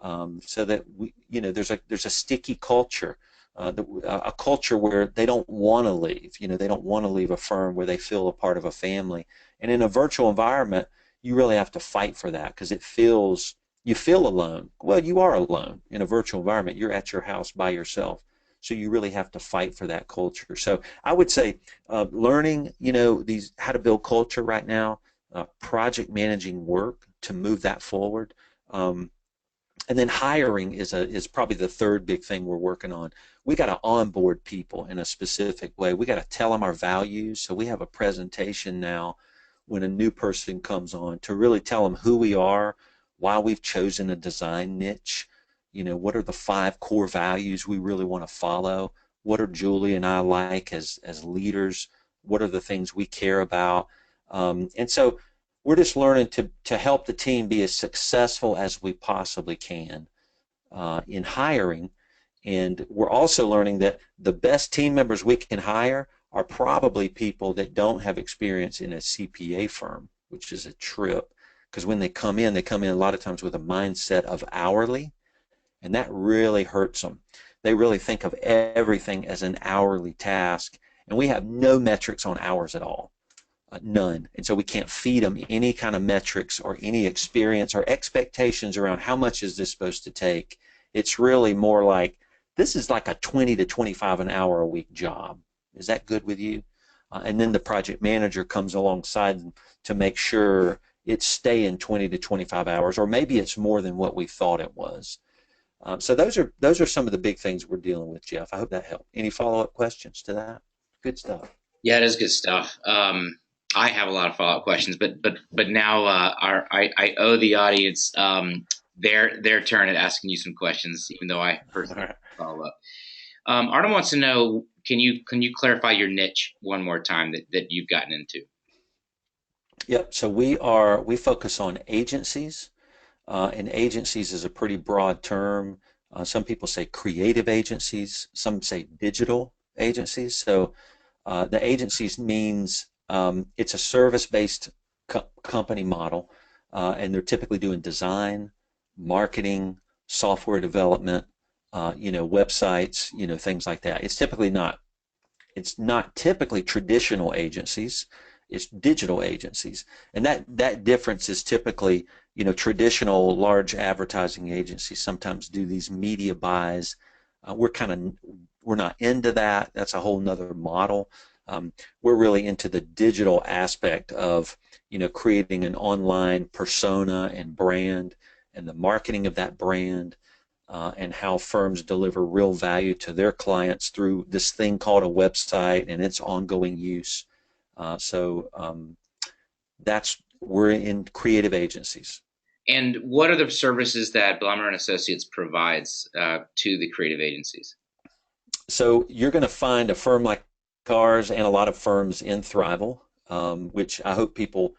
so that there's a sticky culture. A culture where they don't want to leave. They don't want to leave a firm where they feel a part of a family. And in a virtual environment, you really have to fight for that because you feel alone. Well, you are alone in a virtual environment. You're at your house by yourself. So you really have to fight for that culture. So I would say learning, how to build culture right now, project managing work to move that forward. And then hiring is probably the third big thing we're working on. We got to onboard people in a specific way. We got to tell them our values. So we have a presentation now when a new person comes on to really tell them who we are, why we've chosen a design niche, what are the 5 core values we really want to follow, what are Julie and I like as leaders, what are the things we care about. And so we're just learning to help the team be as successful as we possibly can in hiring. And we're also learning that the best team members we can hire are probably people that don't have experience in a CPA firm, which is a trip. Because when they come in a lot of times with a mindset of hourly, and that really hurts them. They really think of everything as an hourly task, and we have no metrics on hours at all. None. And so we can't feed them any kind of metrics or any experience or expectations around how much is this supposed to take. It's really more like, this is like a 20 to 25 an hour a week job. Is that good with you? And then the project manager comes alongside to make sure it's staying 20 to 25 hours, or maybe it's more than what we thought it was. So those are some of the big things we're dealing with, Jeff. I hope that helped. Any follow-up questions to that? Good stuff. Yeah, it is good stuff. I have a lot of follow-up questions, but now I owe the audience their turn at asking you some questions, even though I personally follow up. Artem wants to know, can you clarify your niche one more time that you've gotten into? Yep. So we focus on agencies, and agencies is a pretty broad term. Some people say creative agencies, some say digital agencies. So the agencies means it's a service-based company model, and they're typically doing design, marketing, software development, websites, things like that. It's not typically traditional agencies. It's digital agencies, and that difference is typically, traditional large advertising agencies sometimes do these media buys We're not into that. That's a whole nother model. We're really into the digital aspect of creating an online persona and brand and the marketing of that brand, and how firms deliver real value to their clients through this thing called a website and its ongoing use. That's we're in creative agencies. And what are the services that Blumer and Associates provides to the creative agencies? So you're going to find a firm like ours and a lot of firms in Thrival, which I hope people,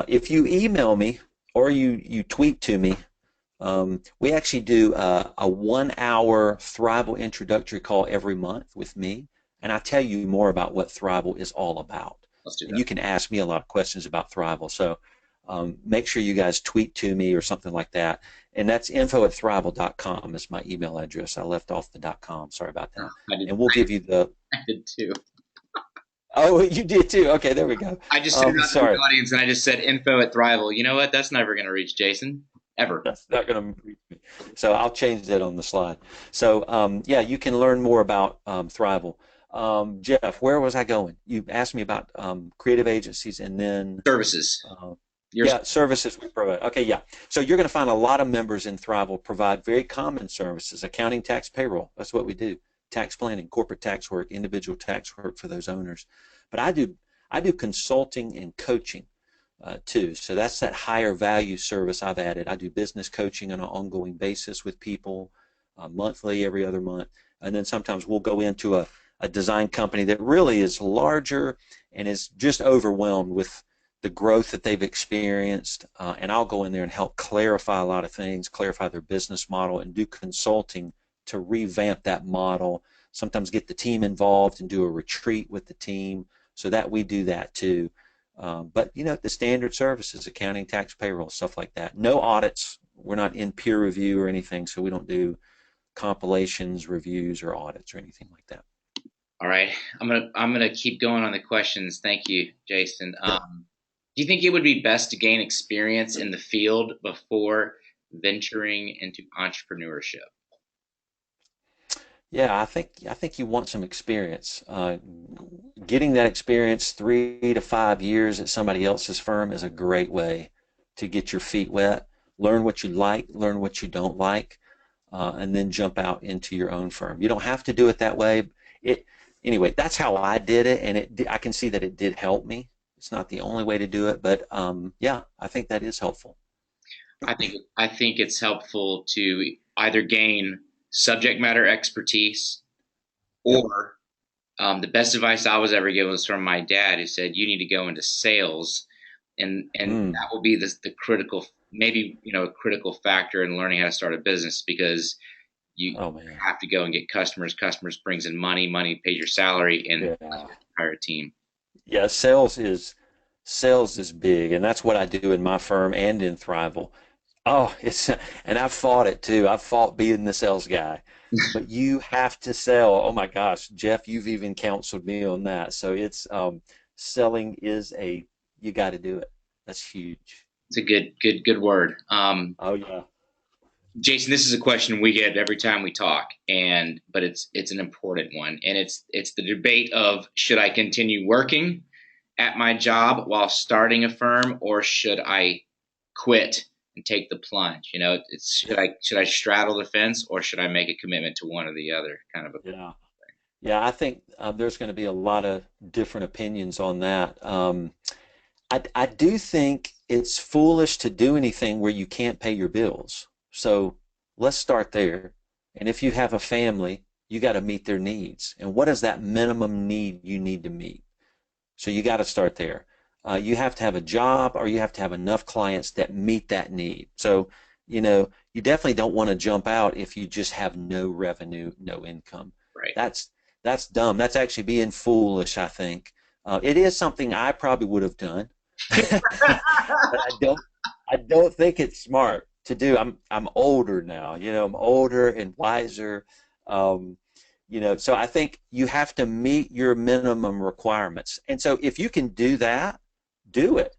if you email me or you tweet to me, we actually do a 1 hour Thrival introductory call every month with me, and I tell you more about what Thrival is all about. Let's do And that. you can ask me a lot of questions about Thrival. So make sure you guys tweet to me or something like that. And that's info@thrival.com is my email address. I left off the .com. Sorry about Oh, that. And we'll give you the. I did too. Oh, you did too. Okay, there we go. I just threw it out to the Sorry. audience and I just said info at Thrival. You know what? That's never going to reach Jason ever. That's not going to reach me. So I'll change that on the slide. So yeah, you can learn more about Thrival. Jeff, where was I going? You asked me about creative agencies and then Services. uh, Yours. yeah, services we provide. Okay, yeah. So you're going to find a lot of members in Thrival provide very common services: accounting, tax, payroll. That's what we do. Tax planning, corporate tax work, individual tax work for those owners. But I do consulting and coaching too. So that's that higher value service I've added. I do business coaching on an ongoing basis with people, monthly, every other month. And then sometimes we'll go into a design company that really is larger and is just overwhelmed with the growth that they've experienced. And I'll go in there and help clarify a lot of things, clarify their business model, and do consulting to revamp that model. Sometimes get the team involved and do a retreat with the team so that we do that too. But the standard services, accounting, tax, payroll, stuff like that. No audits. We're not in peer review or anything, so we don't do compilations, reviews, or audits or anything like that. All right. I'm gonna keep going on the questions. Thank you, Jason. Yeah. Do you think it would be best to gain experience in the field before venturing into entrepreneurship? Yeah, I think you want some experience. Getting that experience 3 to 5 years at somebody else's firm is a great way to get your feet wet, learn what you like, learn what you don't like, and then jump out into your own firm. You don't have to do it that way. It Anyway, that's how I did it, and I can see that it did help me. It's not the only way to do it, but yeah, I think that is helpful. I think it's helpful to either gain subject matter expertise Yep. or the best advice I was ever given was from my dad, who said you need to go into sales, and Mm. that will be the critical, maybe a critical factor in learning how to start a business because you Oh man. have to go and get customers. Customers brings in money. Money pays your salary, and Yeah. hire a team. Yeah, sales is big, and that's what I do in my firm and in Thrival. Oh, it's and I've fought it too. I've fought being the sales guy, but you have to sell. Oh my gosh, Jeff, you've even counseled me on that. So it's selling is a you got to do it. That's huge. It's a good word. Oh yeah. Jason, this is a question we get every time we talk, and but it's an important one, and it's the debate of should I continue working at my job while starting a firm, or should I quit and take the plunge? It's Yeah. should I straddle the fence, or should I make a commitment to one or the other? Kind of a Yeah. Yeah, I think there's going to be a lot of different opinions on that. I do think it's foolish to do anything where you can't pay your bills. So let's start there. And if you have a family, you got to meet their needs. And what is that minimum need you need to meet? So you got to start there. You have to have a job or you have to have enough clients that meet that need. So, you definitely don't want to jump out if you just have no revenue, no income. right. That's dumb. That's actually being foolish, I think. It is something I probably would have done, but I don't think it's smart to do. I'm older now. I'm older and wiser. Um, so I think you have to meet your minimum requirements. And so if you can do that, do it.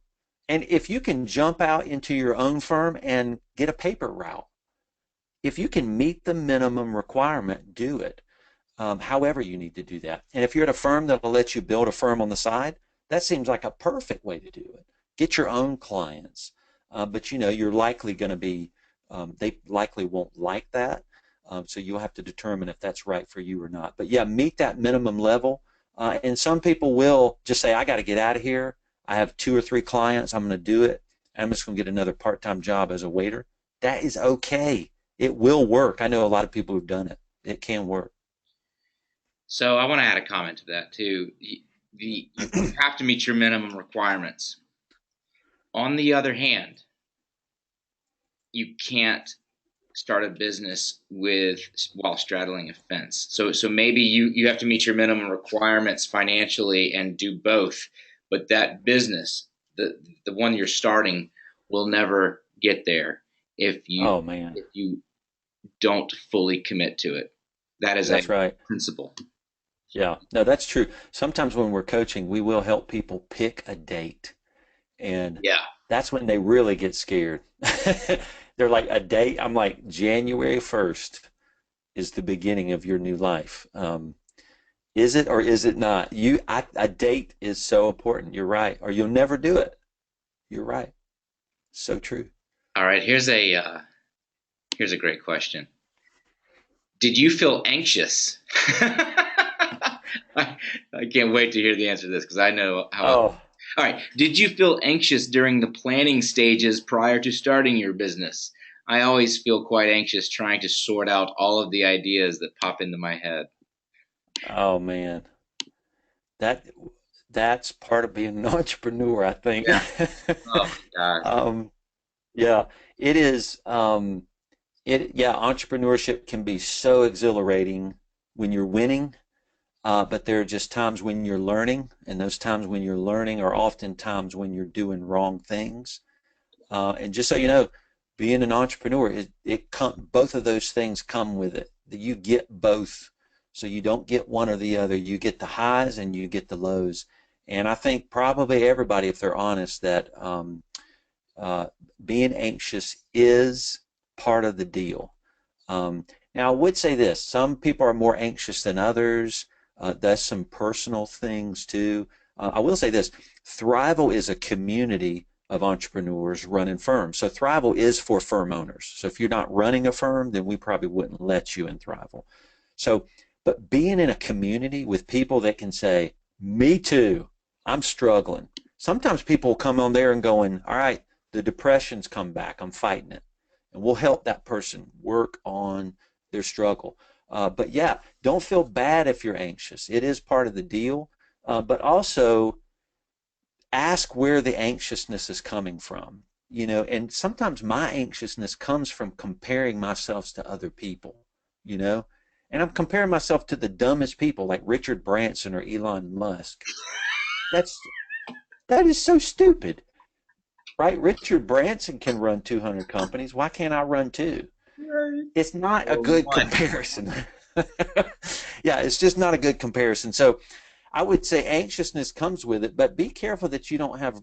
And if you can jump out into your own firm and get a paper route, if you can meet the minimum requirement, do it. However you need to do that. And if you're at a firm that'll let you build a firm on the side, that seems like a perfect way to do it. Get your own clients. But you're likely going to be, they likely won't like that. So you'll have to determine if that's right for you or not. But yeah, meet that minimum level. And some people will just say, I got to get out of here. I have 2 or 3 clients. I'm going to do it. I'm just going to get another part-time job as a waiter. That is okay. It will work. I know a lot of people who've done it. It can work. So I want to add a comment to that too. You have to meet your minimum requirements. On the other hand, you can't start a business with while straddling a fence. So maybe you have to meet your minimum requirements financially and do both, but that business, the one you're starting, will never get there if you Oh man, if you don't fully commit to it. That is a that's right. principle. Yeah, no, that's true. Sometimes when we're coaching, we will help people pick a date, and Yeah. that's when they really get scared. They're like, a date? I'm like, January 1st is the beginning of your new life. Is it or is it not? A date is so important. You're right, or you'll never do it. You're right. So true. All right. Here's a great question. Did you feel anxious? I can't wait to hear the answer to this because I know how. Oh, All right. Did you feel anxious during the planning stages prior to starting your business? I always feel quite anxious trying to sort out all of the ideas that pop into my head. oh man. That that's part of being an entrepreneur, I think. Yeah. Oh my gosh. um, yeah, it is. Yeah, entrepreneurship can be so exhilarating when you're winning, but there are just times when you're learning, and those times when you're learning are often times when you're doing wrong things. And just so you know, being an entrepreneur, both of those things come with it. You get both, so you don't get one or the other. You get the highs and you get the lows. And I think probably everybody, if they're honest, that uh, being anxious is part of the deal. Now, I would say this: some people are more anxious than others. That's some personal things too. I will say this: Thrival is a community of entrepreneurs running firms. So Thrival is for firm owners. So if you're not running a firm, then we probably wouldn't let you in Thrival. So, but being in a community with people that can say, "Me too, I'm struggling." Sometimes people come on there and going, "All right, the depression's come back. I'm fighting it," and we'll help that person work on their struggle. But yeah, don't feel bad if you're anxious. It is part of the deal. But also ask where the anxiousness is coming from. And sometimes my anxiousness comes from comparing myself to other people, you know, and I'm comparing myself to the dumbest people like Richard Branson or Elon Musk. That's that is so stupid, right? Richard Branson can run 200 companies. Why can't I run two? Right. It's not a Or good one. comparison. Yeah, it's just not a good comparison. So I would say anxiousness comes with it, but be careful that you don't have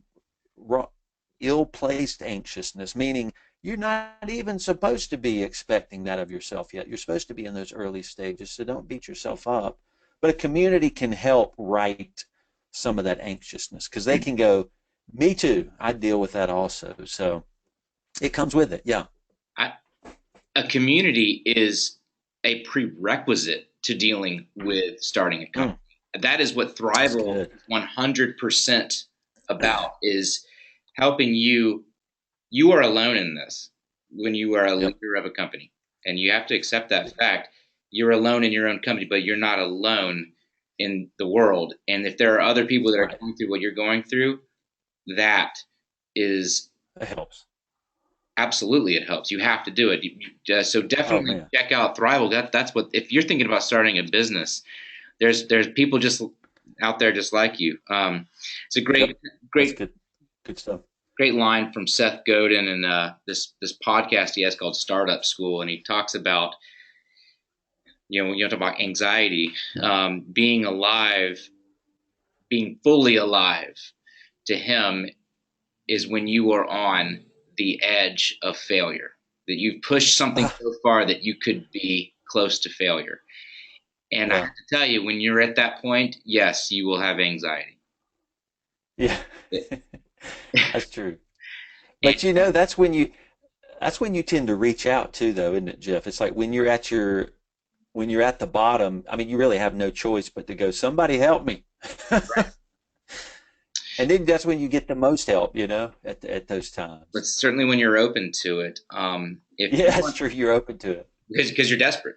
ill-placed anxiousness, meaning you're not even supposed to be expecting that of yourself yet. You're supposed to be in those early stages, so don't beat yourself up. But a community can help right some of that anxiousness because they can go, me too, I deal with that also. So it comes with it. Yeah. I, a community is a prerequisite to dealing with starting a company. Mm, That is what that's Thrival good. is 100% about is helping you. You are alone in this when you are a Yep. leader of a company, and you have to accept that fact. You're alone in your own company, but you're not alone in the world. And if there are other people that are Right. going through what you're going through, that is That helps. absolutely, it helps. You have to do it. So Oh definitely man. check out Thrival. That's what if you're thinking about starting a business. There's people just out there just like you. It's a Yep. That's great good. Good stuff. great line from Seth Godin and this podcast he has called Startup School, and he talks about when you talk about anxiety, being alive, being fully alive to him is when you are on the edge of failure. that you've pushed something Ah, so far that you could be close to failure. And I have yeah, to tell you, when you're at that point, yes, you will have anxiety. yeah, It- that's true. and But that's when you tend to reach out too, though, isn't it, Jeff? It's like when you're at the bottom. I mean, you really have no choice but to go, somebody help me. And then that's when you get the most help, at those but times. certainly when you're open to it, if Yeah, you that's want, true. You're open to it. because you're desperate.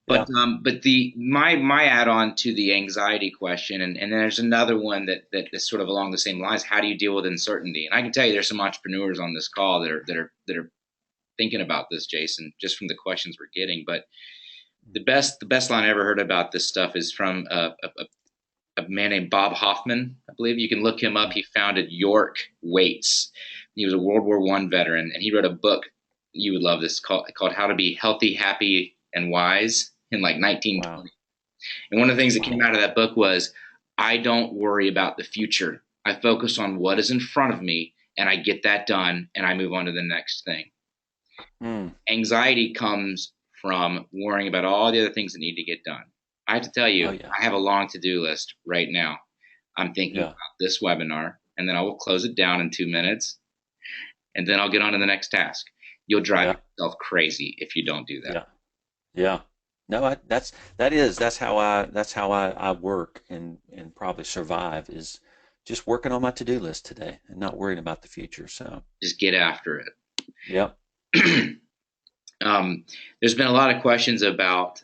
Yeah. But the my add on to the anxiety question, and there's another one that is sort of along the same lines. How do you deal with uncertainty? And I can tell you, there's some entrepreneurs on this call that are thinking about this, Jason, just from the questions we're getting. But the best line I ever heard about this stuff is from a man named Bob Hoffman. I believe you can look him up. He founded York Weights. He was a World War I veteran, and he wrote a book. You would love this called How to Be Healthy, Happy, and Wise in like Wow. 1920. And one of the things that came Wow. out of that book was, I don't worry about the future. I focus on what is in front of me, and I get that done, and I move on to the next thing. Mm. Anxiety comes from worrying about all the other things that need to get done. I have to tell Oh you, yeah. I have a long to-do list right now. I'm thinking Yeah. about this webinar, and then I will close it down in 2 minutes, and then I'll get on to the next task. You'll drive Yeah. yourself crazy if you don't do that. Yeah. Yeah. No, that's how I work and probably survive is just working on my to-do list today and not worrying about the future. So, Just get after yep. it. There's been a lot of questions about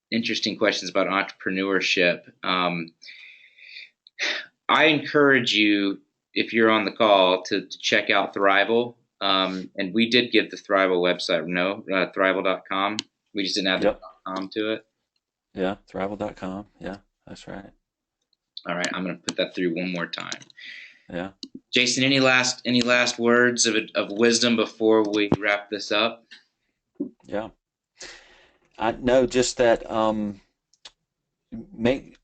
interesting questions about entrepreneurship. I encourage you, if you're on the call, to check out Thrival. And we did give the Thrival website, no, Thrival.com. We just didn't add the Yep. .com to it. Yeah. Thrival.com. Yeah. That's right. All right, I'm going to put that through one more time. Yeah. Jason, any last words of wisdom before we wrap this up? Yeah. I know just that make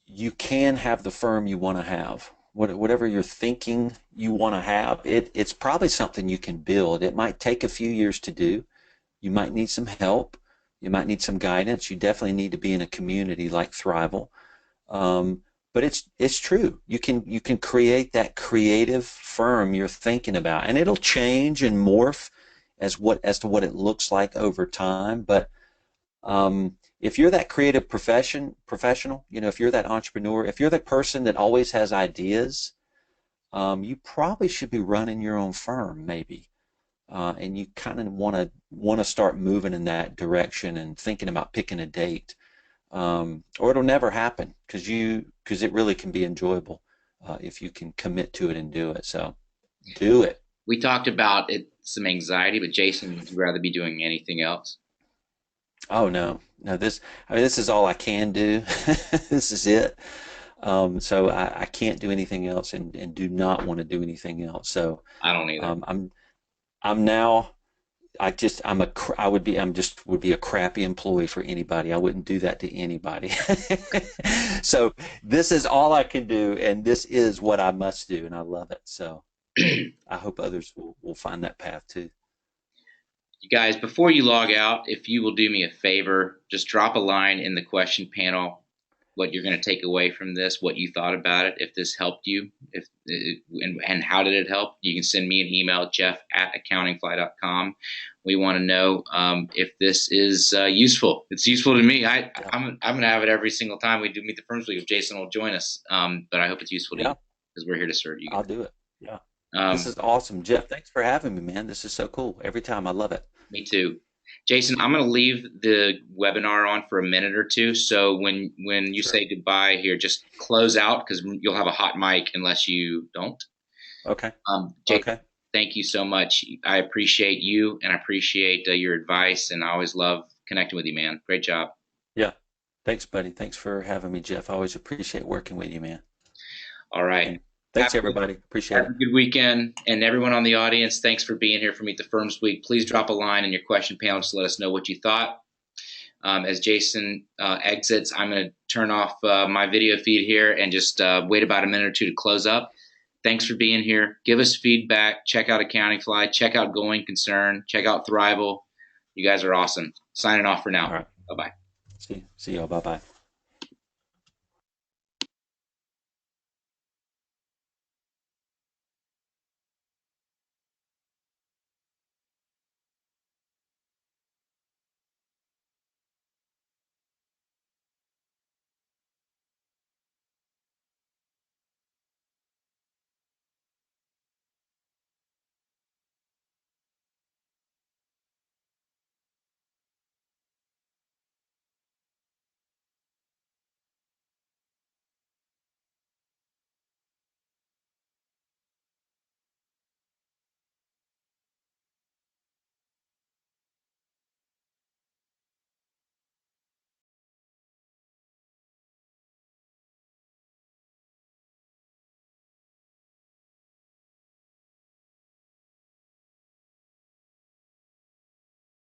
you can have the firm you want to have. Whatever you're thinking you want to have, it's probably something you can build. It might take a few years to do. You might need some help. You might need some guidance. You definitely need to be in a community like Thrival. Um, but it's true. You can create that creative firm you're thinking about, and it'll change and morph as to what it looks like over time. But if you're that creative professional, if you're that entrepreneur, if you're that person that always has ideas, you probably should be running your own firm, maybe. And you kind of want to start moving in that direction and thinking about picking a date, or it'll never happen because it really can be enjoyable if you can commit to it and do it. So do it. We talked about it, some anxiety, but Jason, would you rather be doing anything else? Oh no, no, this is all I can do. This is it. So I can't do anything else and do not want to do anything else. So I don't either. um, I'm I'm now I just I'm a cr- I would be I'm just would be a crappy employee for anybody. I wouldn't do that to anybody. So this is all I can do, and this is what I must do, and I love it. So I hope others will find that path too. You guys, before you log out, if you will do me a favor, just drop a line in the question panel what you're going to take away from this, what you thought about it, if this helped you, if and how did it help. You can send me an email, jeff@accountingfly.com. We want to know if this is useful. It's useful to me. Yeah, I'm going to have it every single time we do Meet the Firms Week if Jason will join us. But I hope it's useful to you yeah, because we're here to serve you I'll do it. Yeah, guys. this is awesome, Jeff. Thanks for having me, man. This is so cool. Every time I love it. Me too. Jason, I'm going to leave the webinar on for a minute or two. So when you Sure. say goodbye here, just close out because you'll have a hot mic unless you don't. Okay. Jason, Okay. thank you so much. I appreciate you and I appreciate your advice, and I always love connecting with you, man. Great job. Yeah. Thanks, buddy. Thanks for having me, Jeff. I always appreciate working with you, man. All right. And Have thanks, a good, everybody. Appreciate have it. a good weekend. And everyone on the audience, thanks for being here for Meet the Firms Week. Please drop a line in your question panel to let us know what you thought. As Jason exits, I'm going to turn off my video feed here and just wait about a minute or two to close up. Thanks for being here. Give us feedback. Check out Accountingfly. Check out Going Concern. Check out Thrival. You guys are awesome. Signing off for All now. right. Bye bye. See y'all. Bye bye.